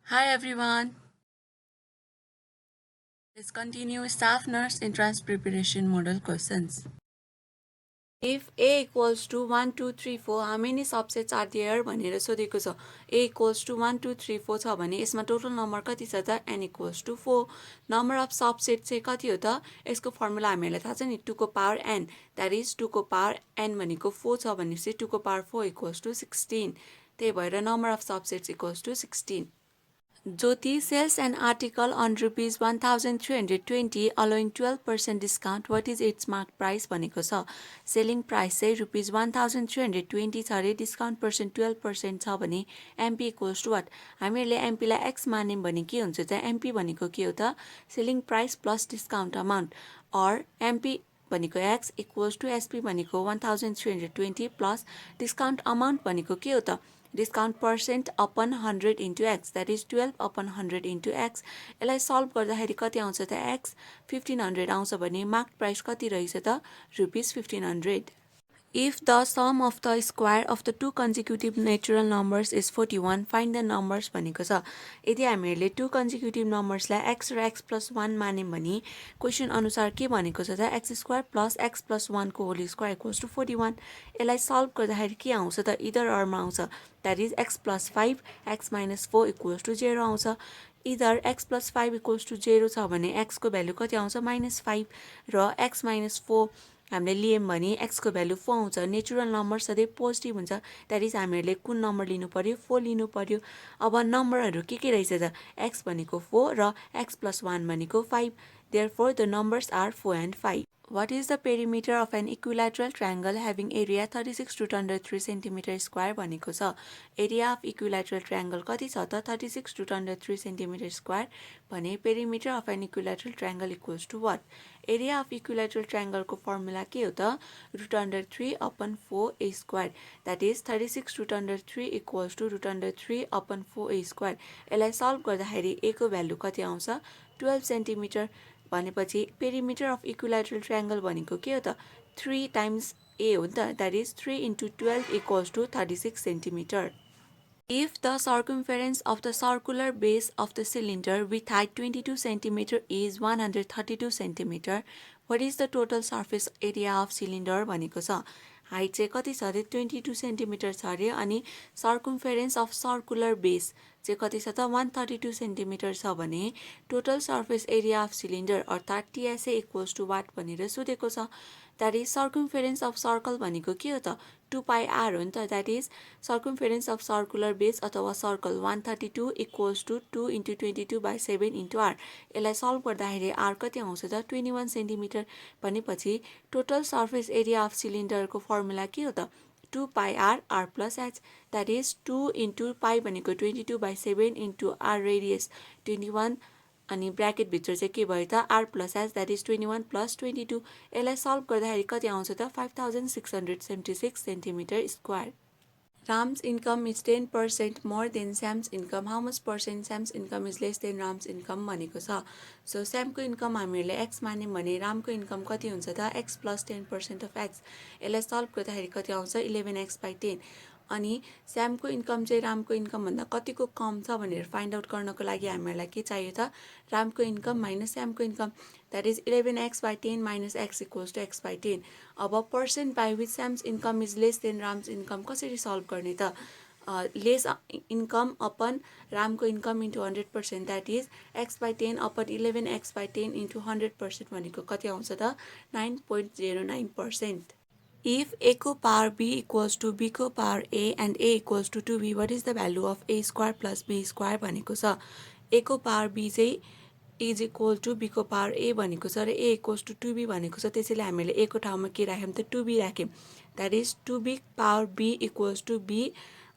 Hi everyone. Let's continue staff nurse entrance preparation model questions. If A equals to 1, 2, 3, 4, how many subsets are there भनेर सोधेको छ. A equals to 1, 2, 3, 4 छ भने यसमा total number कति छ त n equals to 4. Number of subset चाहिँ कति हो त यसको फर्मुला हामीलाई थाहा छ नि 2 को पावर n द्याट इज 2 को पावर n भनेको 4 छ भनेपछि 2 को पावर 4 equals to 16. त्यही भएर number of subsets equals to 16. Jyoti sells an article on rupees 1320 allowing 12% discount. What is its mark price भनेको छ. सेलिङ प्राइस चाहिँ रुपिज 1320 छ अरे, डिस्काउन्ट पर्सेन्ट 12% छ भने एमपी इक्वल्स टु वाट. हामीहरूले एमपीलाई एक्स मान्यौँ भने के हुन्छ त एमपी भनेको के हो त selling price plus discount amount or MP भनेको एक्स इक्वल्स टु एसपी भनेको 1320 प्लस डिस्काउन्ट अमाउन्ट भनेको के हो त डिस्काउन्ट पर्सेन्ट अपन 100 इन्टु एक्स द्याट इज 12 अपन 100 इन्टु एक्स. यसलाई सल्भ गर्दाखेरि कति आउँछ त एक्स 1500 आउँछ भने मार्क प्राइस कति रहेछ त rupees 1500. If the sum of the square of the two consecutive natural numbers is 41, find the numbers भनेको छ. यदि हामीहरूले टु कन्जिक्युटिभ नम्बर्सलाई एक्स र एक्स प्लस 1 मान्यौँ भने क्वेसन अनुसार के भनेको छ त x square plus x plus 1 को होल स्क्वायर इक्वल्स टु 41. यसलाई सल्भ गर्दाखेरि के आउँछ त इदर अरमा आउँछ that is x plus 5 x minus 4 equals to 0 आउँछ. Either x plus 5 equals to 0 छ भने एक्सको भ्यालु कति आउँछ -5 र एक्स माइनस 4 हामीले लियौँ भने एक्सको भ्यालु 4 आउँछ. नेचुरल नम्बर सधैँ पोजिटिभ हुन्छ द्याट इज हामीहरूले कुन नम्बर लिनु पर्यो 4 लिनु पर्यो. अब नम्बरहरू के रहेछ त एक्स भनेको 4 र एक्स प्लस 1 भनेको 5. Therefore the numbers are 4 and 5. What is the perimeter of an equilateral triangle having area 36 root under 3 cm square भनेको छ. एरिया अफ इक्विलेटरल ट्रायंगल कति छ त 36 root under 3 cm square भने perimeter of an equilateral triangle equals to what? Area of equilateral ट्रायंगलको formula के हो त root under 3 upon 4 a square that is 36 root under 3 equals to root under 3 upon 4 a square. यसलाई solve गर्दाखेरि a को value कति आउँछ 12 centimetre भनेपछि पेरिमिटर अफ इक्विलेटरल ट्रायंगल भनेको के हो त 3 टाइम्स a हो नि त that is 3 into 12 equals to 36 centimetre. If the circumference of the circular base of the cylinder with height 22 cm is 132 cm, what is the total surface area of cylinder भनेको छ. Height चाहिँ कति छ अरे 22 centimetre छ अरे अनि सर्कमफेरेन्स of circular base चाहिँ कति छ त 132 सेन्टिमिटर छ भने total surface area of cylinder अर्थात् टिएसए इक्वल्स टु वाट भनेर सोधेको छ. That is circumference of circle भनेको के हो त 2 पाई आर हो नि त that is circumference of circular base अथवा circle 132 equals to 2 into 22/7 into R. यसलाई सल्भ गर्दाखेरि आर कति आउँछ त 21 सेन्टिमिटर भनेपछि टोटल सर्फेस एरिया अफ सिलिन्डरको फर्मुला के हो त 2 pi R R plus H that is 2 into pi भनेको 22/7 इन्टु आर रेडियस 21 अनि ब्राकेटभित्र चाहिँ के भयो त r plus H that is 21 plus 22. यसलाई सल्भ गर्दाखेरि कति आउँछ त 5676 centimetre square. Ram's income is 10% more than Sam's income. How much percent Sam's income is less than Ram's income भनेको छ. सो स्यामको इन्कम हामीहरूले एक्स मान्यौँ भने रामको इन्कम कति हुन्छ त एक्स प्लस 10% अफ एक्स. यसलाई सल्भ गर्दाखेरि कति आउँछ 11x/10. अनि स्यामको इन्कम चाहिँ रामको इन्कमभन्दा कतिको कम छ भनेर फाइन्ड आउट गर्नको लागि हामीहरूलाई के चाहियो त रामको इन्कम माइनस स्यामको income that is 11x/10 minus X equals to x/10. अब percent by which Shyam's income is less than Ram's income कसरी सल्भ गर्ने त लेस इन्कम अपन रामको income into 100% that is x/10 upon 11x/10 into 100% भनेको कति आउँछ त 9.09%. If a को power b equals to b को power a and a equals to 2b, what is the value of a square plus b square भनेको छ. a को power b चाहिँ इज इक्वल टु b को power a भनेको छ र a equals to 2b भनेको छ. त्यसैले हामीले a को ठाउँमा के राख्यौँ त 2b राख्यौँ that is 2b power b equals to b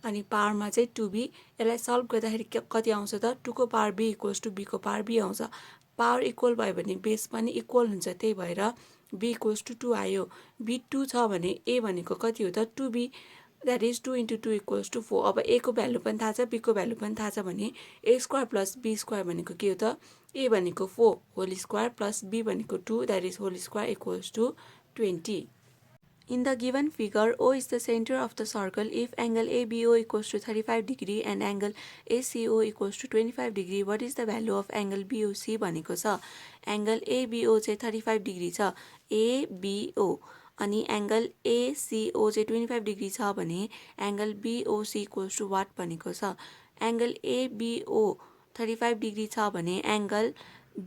अनि पावरमा चाहिँ 2b. यसलाई सल्भ गर्दाखेरि कति आउँछ त 2 को power b equals to b को पावर b आउँछ. पावर इक्वल भयो भने बेस पनि इक्वल हुन्छ त्यही भएर b इक्वल्स टु 2 आयो. b 2 छ भने a भनेको कति हो त 2b that is 2 into 2 equals to 4. अब a को भ्यालु पनि थाहा छ b को भ्यालु पनि थाहा छ भने a square plus b square भनेको के हो त a भनेको 4 होल स्क्वायर प्लस b भनेको 2 that is whole square equals to 20. In the given figure, O is the center of the circle. If angle ABO equals to 35 degree and angle ACO equals to 25 degree, what is the value of angle BOC भनेको छ. Angle ABO चाहिँ 35 degree छ. ABO अनि angle ACO चाहिँ 25 degree छ भने angle BOC equals to what भनेको छ. Angle ABO 35 degree छ भने angle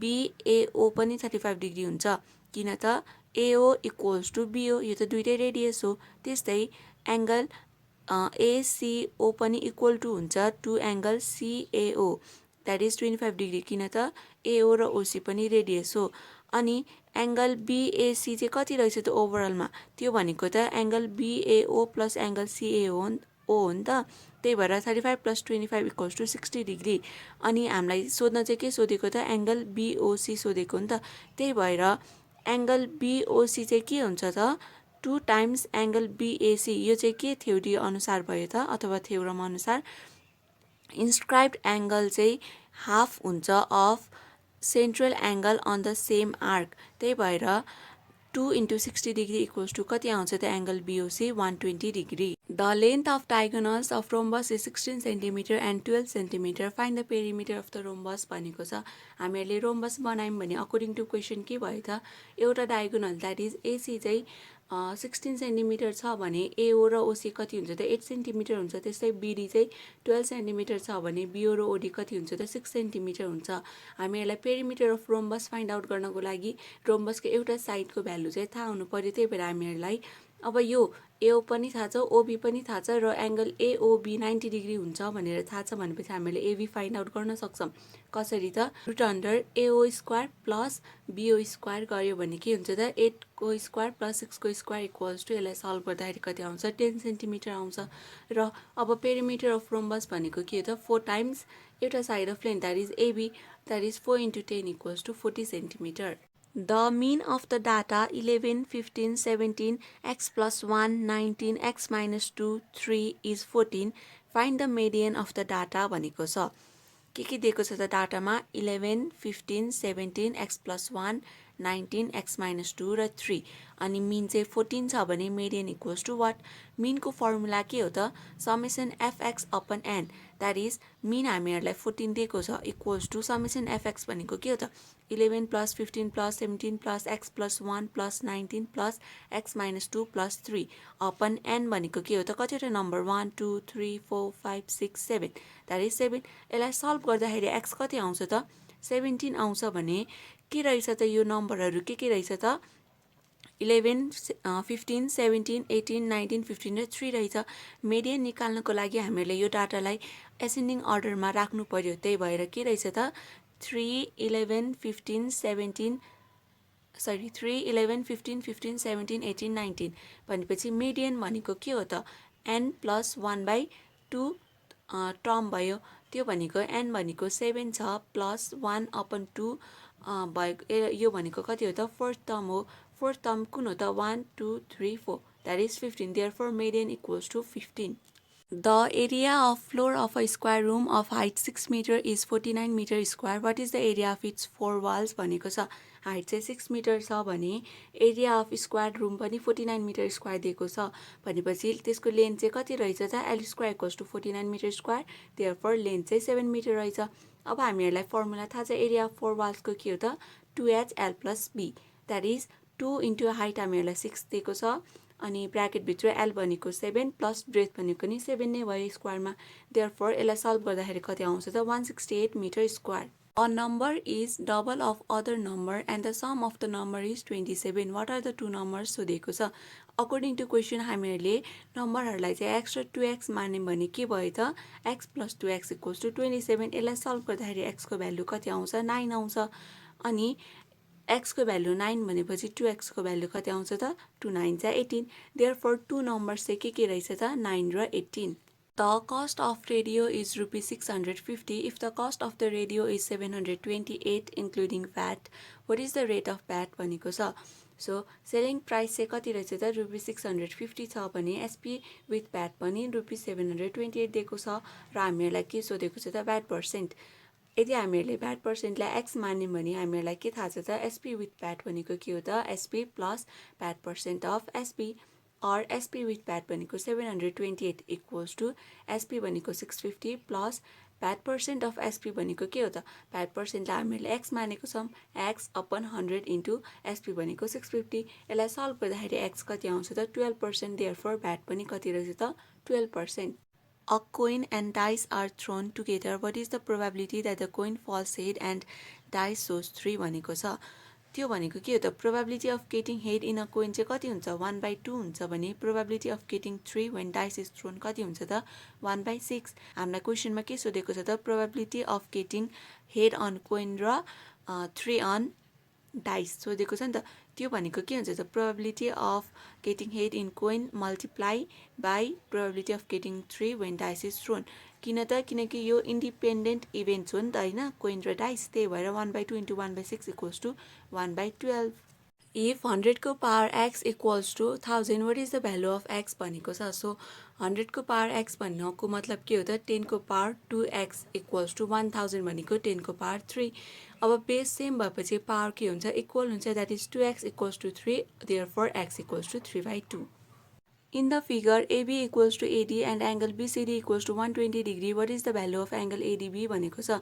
BAO पनि 35 degree हुन्छ. किन त AO equals to BO, यो त दुइटै रेडियस हो. त्यस्तै एङ्गल ACO पनि इक्वल टु हुन्छ to angle CAO, that is 25 degree, किन त AO र OC पनि रेडियस हो. अनि एङ्गल BAC चाहिँ कति रहेछ त ओभरअलमा, त्यो भनेको त angle BAO plus angle CAO हो नि त. त्यही भएर 35 प्लस 25 इक्वल्स टु 60 डिग्री. अनि हामीलाई सोध्न चाहिँ के सोधेको त एङ्गल BOC सोधेको नि त. त्यही भएर एङ्गल BOC चाहिँ के हुन्छ त 2 टाइम्स एङ्गल BAC. यो चाहिँ के थ्योरी अनुसार भयो त अथवा थ्योरम अनुसार इन्स्क्राइब्ड एङ्गल चाहिँ हाफ हुन्छ of central angle on the same arc. त्यही भएर 2 into 60 degree equals to कति आउँछ त angle BOC 120 degree. The length of diagonals of rhombus is 16 cm and 12 cm. Find the perimeter of the rhombus भनेको छ. हामीहरूले rhombus बनायौँ भने अकर्डिङ टु क्वेसन के भयो त, एउटा डायगोनल द्याट इज AC चाहिँ 16 सेन्टिमिटर छ भने AO र OC कति हुन्छ त 8 सेन्टिमिटर हुन्छ. त्यस्तै BD चाहिँ 12 सेन्टिमिटर छ भने BO र OD कति हुन्छ त 6 सेन्टिमिटर हुन्छ. हामीहरूलाई perimeter of rhombus find out गर्नको लागि रोम्बसको एउटा साइडको भ्यालु चाहिँ थाहा हुनु पर्यो. त्यही भएर हामीहरूलाई अब यो AO पनि थाहा छ, OB पनि थाहा छ र एङ्गल AOB 90 डिग्री हुन्छ भनेर थाहा छ भनेपछि हामीले AB फाइन्ड आउट गर्न सक्छौँ. कसरी त root under AO square plus BO square गऱ्यो भने के हुन्छ त 8 को स्क्वायर प्लस 6 को स्क्वायर इक्वल्स टु यसलाई सल्भ गर्दाखेरि कति आउँछ 10 सेन्टिमिटर आउँछ. र अब पेरिमिटर अफ रोम्बस भनेको के हो त 4 टाइम्स एउटा side of length that is AB, that is 4 into 10 equals to 40 centimetre. The mean of the data 11, 15, 17, x plus 1, 19, x minus 2, 3 is 14. Find the median of the data भनेको छ. के दिएको छ त डाटामा 11, 15, 17, x plus 1, 19, x minus 2 र 3. अनि mean चाहिँ 14 छ भने मेडियन इक्वल्स टु वाट. मिनको फर्मुला के हो त summation fx upon n, that is mean हामीहरूलाई 14 दिएको छ इक्वल्स टु समेसन fx भनेको के हो त 11 plus 15 plus 17 plus x plus 1 plus 19 plus x minus 2 plus 3 upon n भनेको के हो त कतिवटा नम्बर 1, 2, 3, 4, 5, 6, 7, द्याट इज 7. यसलाई सल्भ गर्दाखेरि x कति आउँछ त 17 आउँछ भने के रहेछ त यो नम्बरहरू के रहेछ त 11, 15, 17, 18, 19, 15 र 3 रहेछ. मेडियन निकाल्नको लागि हामीले यो डाटालाई एसेन्डिङ अर्डरमा राख्नु पर्यो. त्यही भएर के रहेछ त 3, 11, 15, 17 3, 11, 15, 15, 17, 18, 19 भनेपछि मेडियन भनेको के हो त n प्लस 1/2 टर्म भयो. त्यो भनेको n भनेको 7 छ प्लस 1 अपन 2 भयो. यो भनेको कति हो त फोर्थ टर्म हो. फोर्थ टर्म कुन हो त 1, 2, 3, 4, that is 15. Therefore median equals to 15. The area of floor of a square room of height 6 meter is 49 meter square. What is the area of its 4 walls भनेको छ. Height चाहिँ 6 metre छ भने area of square room पनि 49 metre square दिएको छ भनेपछि त्यसको लेन्थ चाहिँ कति रहेछ त L square equals to 49 metre square. Therefore length चाहिँ 7 मिटर रहेछ. अब हामीहरूलाई फर्मुला थाहा छ एरिया अफ 4 वाल्सको के हो त 2HL plus B, that is 2 into height हामीहरूलाई 6 दिएको छ अनि ब्राकेटभित्र L भनेको 7 प्लस ब्रेथ भनेको नि 7 नै भयो स्क्वायरमा. देयरफोर यसलाई सल्भ गर्दाखेरि कति आउँछ त 168 metre square. A number is double of other number and the sum of the number is 27. What are the two numbers सोधेको छ. अकर्डिङ टु क्वेसन हामीहरूले नम्बरहरूलाई चाहिँ x र 2x मान्यौँ भने के भयो त x plus 2x equals to 27. यसलाई सल्भ गर्दाखेरि x को भ्यालु कति आउँछ 9 आउँछ. अनि x को भ्यालु 9 भनेपछि 2x को भ्यालु कति आउँछ त 2 9 जा 18. देयरफोर टु नम्बर्स चाहिँ के रहेछ त 9 र 18. The cost of radio is rupees 650. If the cost of the radio is 728 including VAT, what is the rate of VAT भनेको छ. सो सेलिङ प्राइस चाहिँ कति रहेछ त रुपिस 650 छ भने एसपी विथ भ्याट पनि रुपिस 728 दिएको छ र हामीहरूलाई के सोधेको छ त भ्याट पर्सेन्ट. यदि हामीहरूले भ्याट पर्सेन्टलाई एक्स मान्यौँ भने हामीहरूलाई के थाहा छ त एसपी विथ भ्याट भनेको के हो त SP plus VAT percent of SP. or SP with VAT भनेको 728 equals to SP भनेको 650 plus VAT percent of SP भनेको के हो त VAT percent लाई हामीले x मानेको छौं x upon 100 into SP भनेको 650 यसलाई सल्भ गर्दाखेरि x कति आउँछ त 12% therefore VAT पनि कति रहेछ त 12%. A coin and dice are thrown together. What is the probability that the coin falls head and dice shows 3 भनेको छ त्यो भनेको के हो त probability of getting head in a coin चाहिँ कति हुन्छ 1/2 हुन्छ भने probability of getting 3 when dice is thrown कति हुन्छ त 1/6 हामीलाई क्वेशनमा के सोधेको छ त probability of getting head on coin र 3 on dice सोधेको छ नि त त्यो भनेको के हुन्छ त probability of getting head in coin multiply by probability of getting 3 when dice is thrown किनकि यो इन्डिपेन्डेन्ट इभेन्ट्स हो नि त हैन कोइन र डाइस त्यही भएर 1/2 into 1/6 equals to 1/12. If 100 को power x equals to 1000 what is the value of x भनेको छ सो 100 को power x भन्नको मतलब के हो त 10 को power 2x equals to 1000 भनेको 10 को power 3 अब बेस सेम भएपछि पावर के हुन्छ इक्वल हुन्छ that is 2x equals to 3 therefore x equals to 3/2. In the figure, AB equals to AD and angle BCD equals to 120 degree. What is the value of angle ADB भनेको छ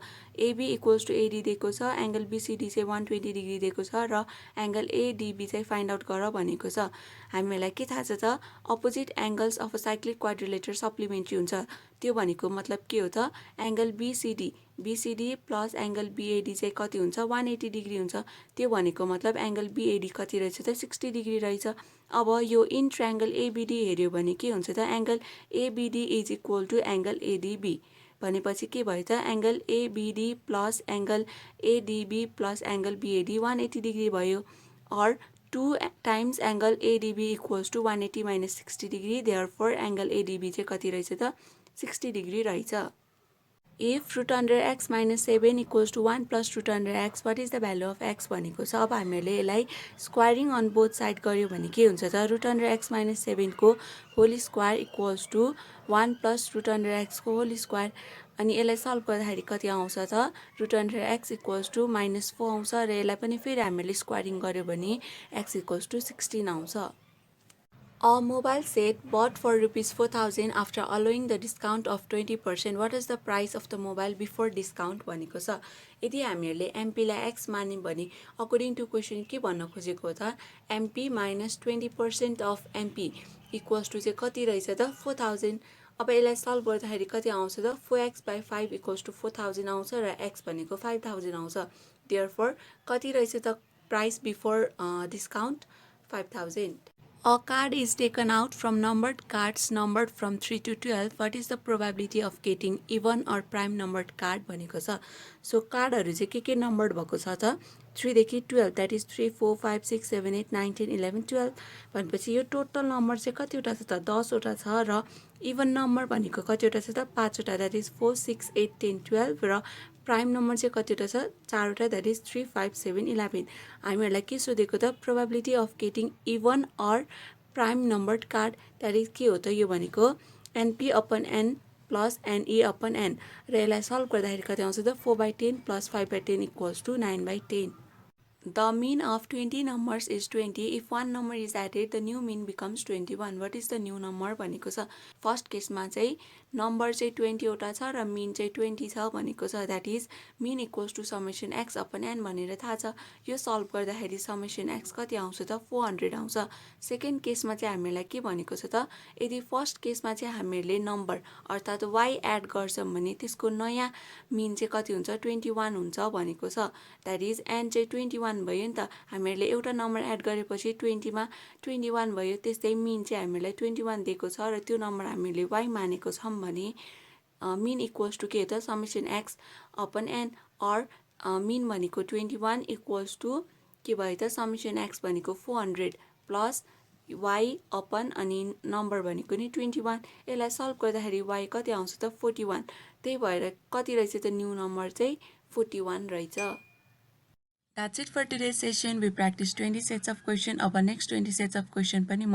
AB equals to AD दिएको छ angle BCD चाहिँ 120 degree दिएको छ र angle ADB चाहिँ find out गर भनेको छ हामीलाई के थाहा छ त opposite angles of a cyclic quadrilateral supplementary हुन्छ त्यो भनेको मतलब के हो त angle BCD plus angle BAD चाहिँ कति हुन्छ 180 degree हुन्छ त्यो भनेको मतलब angle BAD कति रहेछ त 60 degree रहेछ अब यो इन ट्रायंगल ABD हेर्यो भने के हुन्छ त angle ABD is equal to angle ADB भनेपछि के भयो त angle ABD plus angle ADB plus angle BAD 180 degree भयो और 2 times angle ADB equals to 180 minus 60 degree therefore angle ADB चाहिँ कति रहेछ त 60 डिग्री रहेछ. If root under x minus 7 equals to 1 plus root under x, what is the value of x भनेको छ अब हामीले यसलाई स्क्वायरिङ अन बोथ साइड गर्यो भने के हुन्छ त root under x minus 7 को whole square equals to 1 plus root under x को होल स्क्वायर अनि यसलाई सल्भ गर्दाखेरि कति आउँछ त root under x equals to -4 आउँछ र यसलाई पनि फेरि हामीले स्क्वायरिङ गर्यो भने x equals to 16 आउँछ. A mobile set bought for rupees 4000 after allowing the discount of 20%. What is the price of the mobile before discount भनेको छ यदि हामीहरूले MP लाई x मान्यौं भने अकॉर्डिंग टु क्वेशन के भन्न खोजेको त MP minus 20% of MP equals to चाहिँ कति रहेछ त 4000 अब यसलाई सल्भ गर्दाखेरि कति आउँछ त 4x by 5 equals to 4000 आउँछ र x भनेको 5000 आउँछ therefore कति रहेछ त price before discount 5000. A card is taken out from numbered cards numbered from 3 to 12. What is the probability of getting even or prime numbered card भनेको छ so कार्डहरु चाहिँ के नम्बर्ड भएको छ त 3 देखि 12 that is 3 4 5 6 7 8 9 10 11 12 भनेपछि यो टोटल नम्बर चाहिँ कतिवटा छ त 10 वटा छ र इवन नम्बर भनेको कतिवटा छ त 5 वटा that is 4 6 8 10 12 र प्राइम नम्बर चाहिँ कतिवटा छ 4 वटा that is 3 5 7 11 हामीहरुलाई के सोधेको त प्रोबेबिलिटी अफ गेटिङ इवन और प्राइम नम्बर्ड कार्ड that is के हो त यो भनेको NP upon N plus NE upon N र यसलाई सल्भ गर्दाखेरि कति आउँछ त 4/10 plus 5/10 equals to 9/10. The mean of 20 numbers is 20. If one number is added, the new mean becomes 21. What is the new number भनेको छ फर्स्ट केसमा चाहिँ नम्बर चाहिँ 20 वटा छ र mean चाहिँ 20 छ भनेको छ that is mean equals to summation x upon n भनेर थाहा छ यो सल्भ गर्दाखेरि summation x कति आउँछ त 400 आउँछ. सेकेन्ड केसमा चाहिँ हामीलाई के भनेको छ त यदि फर्स्ट केसमा चाहिँ हामीले नम्बर अर्थात y एड गर्छौं भने त्यसको नयाँ mean चाहिँ कति हुन्छ 21 हुन्छ भनेको छ that is n चाहिँ 21 भयो नि त हामीहरूले एउटा नम्बर एड गरेपछि 20 मा 21 भयो त्यस्तै mean चाहिँ हामीलाई 21 दिएको छ र त्यो नम्बर हामीले y मानेको छौं भने mean equals to के त summation x upon n or mean भनेको 21 equals to के भयो त summation x भनेको 400 plus y upon अनि नम्बर भनेको नि 21 यसलाई सल्भ गर्दाखेरि y कति आउँछ त 41 त्यही भएर कति रहेछ त न्यू नम्बर चाहिँ 41 रहेछ. That's it for today's session. We practiced 20 sets of question. Our next 20 sets of question पनि म